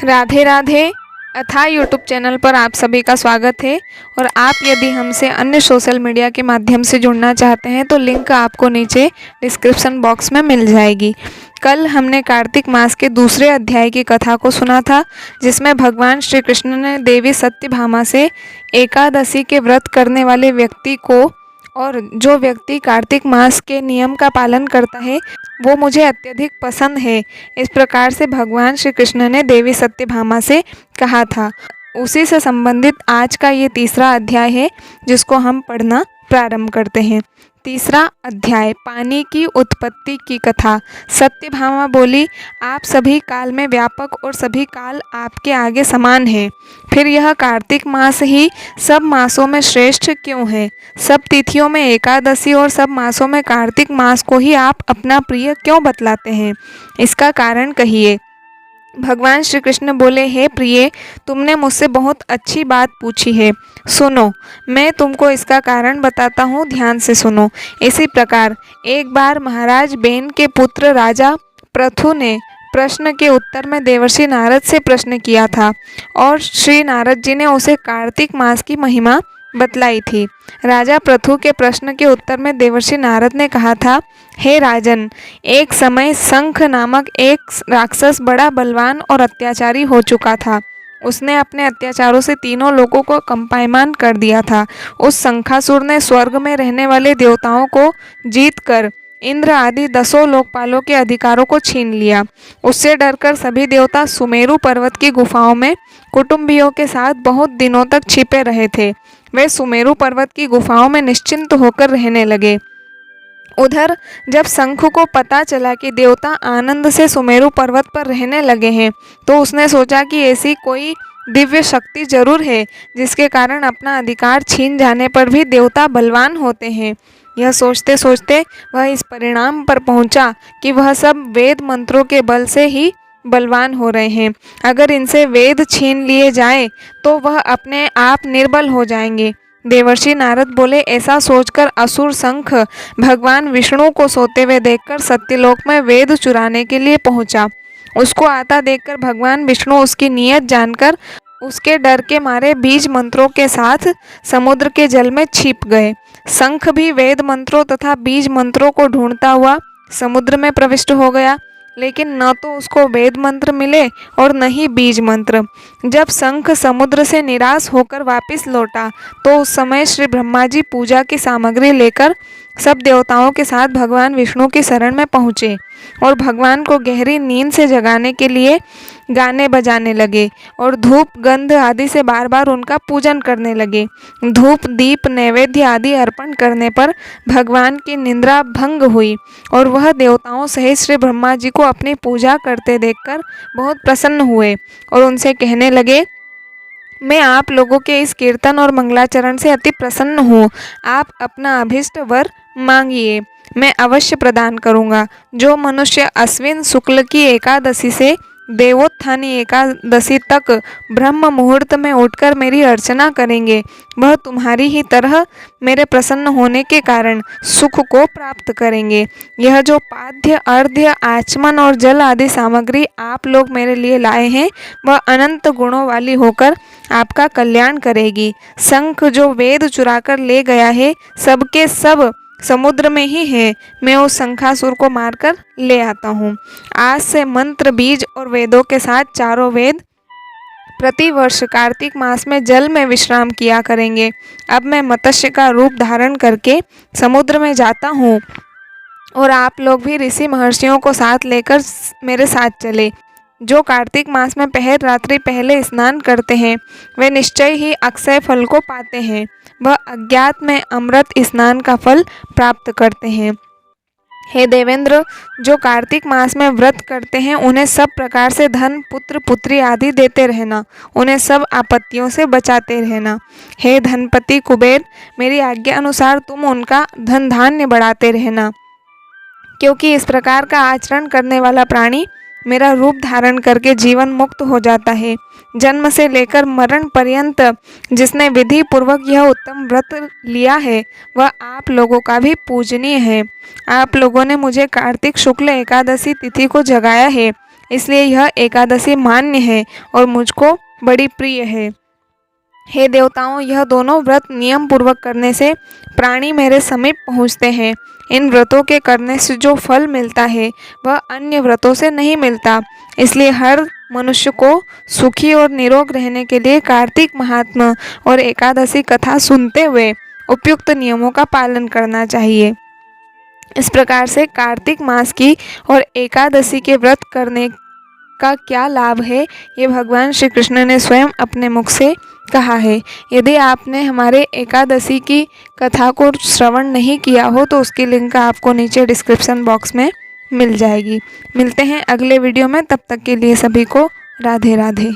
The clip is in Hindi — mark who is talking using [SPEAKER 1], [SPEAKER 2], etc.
[SPEAKER 1] राधे राधे अथा यूट्यूब चैनल पर आप सभी का स्वागत है। और आप यदि हमसे अन्य सोशल मीडिया के माध्यम से जुड़ना चाहते हैं तो लिंक आपको नीचे डिस्क्रिप्शन बॉक्स में मिल जाएगी। कल हमने कार्तिक मास के दूसरे अध्याय की कथा को सुना था, जिसमें भगवान श्री कृष्ण ने देवी सत्यभामा से एकादशी के व्रत करने वाले व्यक्ति को, और जो व्यक्ति कार्तिक मास के नियम का पालन करता है वो मुझे अत्यधिक पसंद है, इस प्रकार से भगवान श्री कृष्ण ने देवी सत्यभामा से कहा था। उसी से संबंधित आज का ये तीसरा अध्याय है, जिसको हम पढ़ना प्रारंभ करते हैं। तीसरा अध्याय, पानी की उत्पत्ति की कथा। सत्यभामा बोली, आप सभी काल में व्यापक और सभी काल आपके आगे समान हैं। फिर यह कार्तिक मास ही सब मासों में श्रेष्ठ क्यों है? सब तिथियों में एकादशी और सब मासों में कार्तिक मास को ही आप अपना प्रिय क्यों बतलाते हैं? इसका कारण कहिए। भगवान श्री कृष्ण बोले, हे प्रिय, तुमने मुझसे बहुत अच्छी बात पूछी है। सुनो, मैं तुमको इसका कारण बताता हूँ, ध्यान से सुनो। इसी प्रकार एक बार महाराज बेन के पुत्र राजा पृथु ने प्रश्न के उत्तर में देवर्षि नारद से प्रश्न किया था, और श्री नारद जी ने उसे कार्तिक मास की महिमा बतलाई थी। राजा पृथु के प्रश्न के उत्तर में देवर्षि नारद ने कहा था, हे राजन, एक समय शंख नामक एक राक्षस बड़ा बलवान और अत्याचारी हो चुका था। उसने अपने अत्याचारों से तीनों लोगों को कंपायमान कर दिया था। उस शंखासुर ने स्वर्ग में रहने वाले देवताओं को जीतकर इंद्र आदि 10 लोकपालों के अधिकारों को छीन लिया। उससे डरकर सभी देवता सुमेरु पर्वत की गुफाओं में कुटुंबियों के साथ बहुत दिनों तक छिपे रहे थे। वे सुमेरु पर्वत की गुफाओं में निश्चिंत होकर रहने लगे। उधर जब शंख को पता चला कि देवता आनंद से सुमेरु पर्वत पर रहने लगे हैं, तो उसने सोचा कि ऐसी कोई दिव्य शक्ति जरूर है जिसके कारण अपना अधिकार छीन जाने पर भी देवता बलवान होते हैं। यह सोचते सोचते वह इस परिणाम पर पहुंचा कि वह सब वेद मंत्रों के बल से ही बलवान हो रहे हैं। अगर इनसे वेद छीन लिए जाए तो वह अपने आप निर्बल हो जाएंगे। देवर्षि नारद बोले, ऐसा सोचकर असुर शंख भगवान विष्णु को सोते हुए देखकर सत्यलोक में वेद चुराने के लिए पहुंचा। उसको आता देखकर भगवान विष्णु उसकी नीयत जानकर उसके डर के मारे बीज मंत्रों के साथ समुद्र के जल में छिप गए। शंख भी वेद मंत्रों तथा बीज मंत्रों को ढूंढता हुआ समुद्र में प्रविष्ट हो गया, लेकिन न तो उसको वेद मंत्र मिले और न ही बीज मंत्र। जब शंख समुद्र से निराश होकर वापस लौटा तो उस समय श्री ब्रह्मा जी पूजा की सामग्री लेकर सब देवताओं के साथ भगवान विष्णु की शरण में पहुँचे और भगवान को गहरी नींद से जगाने के लिए गाने बजाने लगे और धूप गंध आदि से बार बार उनका पूजन करने लगे। धूप दीप नैवेद्य आदि अर्पण करने पर भगवान की निद्रा भंग हुई और वह देवताओं सहित श्री ब्रह्मा जी को अपनी पूजा करते देखकर बहुत प्रसन्न हुए और उनसे कहने लगे, मैं आप लोगों के इस कीर्तन और मंगलाचरण से अति प्रसन्न हूँ। आप अपना अभीष्ट वर मांगिए, मैं अवश्य प्रदान करूँगा। जो मनुष्य अश्विन शुक्ल की एकादशी से देवोत्थानी एकादशी तक ब्रह्म मुहूर्त में उठकर मेरी अर्चना करेंगे, वह तुम्हारी ही तरह मेरे प्रसन्न होने के कारण सुख को प्राप्त करेंगे। यह जो पाद्य अर्घ्य आचमन और जल आदि सामग्री आप लोग मेरे लिए लाए हैं, वह अनंत गुणों वाली होकर आपका कल्याण करेगी। शंख जो वेद चुराकर ले गया है, सबके सब समुद्र में ही है। मैं उस शंखासुर को मारकर ले आता हूँ। आज से मंत्र बीज और वेदों के साथ चारों वेद प्रतिवर्ष कार्तिक मास में जल में विश्राम किया करेंगे। अब मैं मत्स्य का रूप धारण करके समुद्र में जाता हूँ और आप लोग भी ऋषि महर्षियों को साथ लेकर मेरे साथ चले। जो कार्तिक मास में पहर रात्रि पहले स्नान करते हैं वे निश्चय ही अक्षय फल को पाते हैं। वह अज्ञात में अमृत स्नान का फल प्राप्त करते हैं। हे देवेंद्र, जो कार्तिक मास में व्रत करते हैं उन्हें सब प्रकार से धन पुत्र पुत्री आदि देते रहना, उन्हें सब आपत्तियों से बचाते रहना। हे धनपति कुबेर, मेरी आज्ञा अनुसार तुम उनका धन धान्य बढ़ाते रहना, क्योंकि इस प्रकार का आचरण करने वाला प्राणी मेरा रूप धारण करके जीवन मुक्त हो जाता है। जन्म से लेकर मरण पर्यंत जिसने विधि पूर्वक यह उत्तम व्रत लिया है वह आप लोगों का भी पूजनीय है। आप लोगों ने मुझे कार्तिक शुक्ल एकादशी तिथि को जगाया है, इसलिए यह एकादशी मान्य है और मुझको बड़ी प्रिय है। हे देवताओं, यह दोनों व्रत नियम पूर्वक करने से प्राणी मेरे समीप पहुँचते हैं। इन व्रतों के करने से जो फल मिलता है वह अन्य व्रतों से नहीं मिलता। इसलिए हर मनुष्य को सुखी और निरोग रहने के लिए कार्तिक महात्मा और एकादशी कथा सुनते हुए उपयुक्त नियमों का पालन करना चाहिए। इस प्रकार से कार्तिक मास की और एकादशी के व्रत करने का क्या लाभ है, ये भगवान श्री कृष्ण ने स्वयं अपने मुख से कहा है। यदि आपने हमारे एकादशी की कथा को श्रवण नहीं किया हो तो उसकी लिंक आपको नीचे डिस्क्रिप्शन बॉक्स में मिल जाएगी। मिलते हैं अगले वीडियो में, तब तक के लिए सभी को राधे राधे।